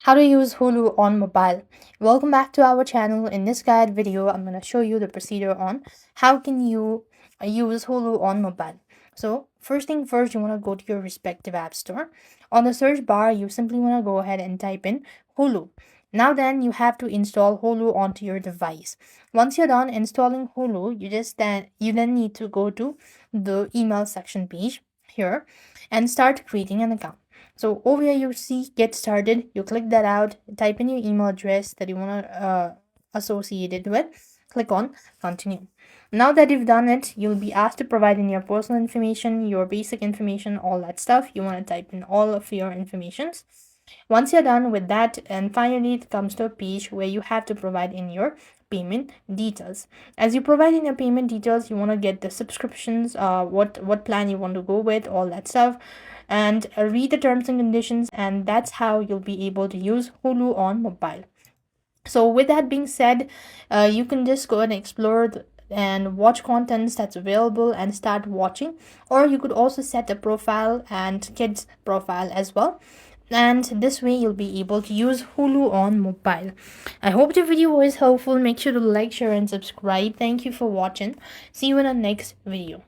How to use Hulu on mobile. Welcome back to our channel. In this guide video, I'm going to show you the procedure on how can you use Hulu on mobile. So first thing first, you want to go to your respective app store. On the search bar, you simply want to go ahead and type in Hulu. Now then, you have to install Hulu onto your device. Once you're done installing Hulu, you then need to go to the email section page here and start creating an account. So over here you see get started. You click that out, type in your email address that you want to associate it with. Click on continue. Now that you've done it, you'll be asked to provide in your personal information, your basic information, all that stuff. You want to type in all of your informations. Once you're done with that, and finally it comes to a page where you have to provide in your payment details. As you provide in your payment details, you want to get the subscriptions, what plan you want to go with, all that stuff, and read the terms and conditions, and that's how you'll be able to use Hulu on mobile. So with that being said, you can just go and explore and watch contents that's available and start watching, or you could also set a profile and kids profile as well, and this way you'll be able to use Hulu on mobile. I hope the video was helpful. Make sure to like, share and subscribe. Thank you for watching. See you in the next video.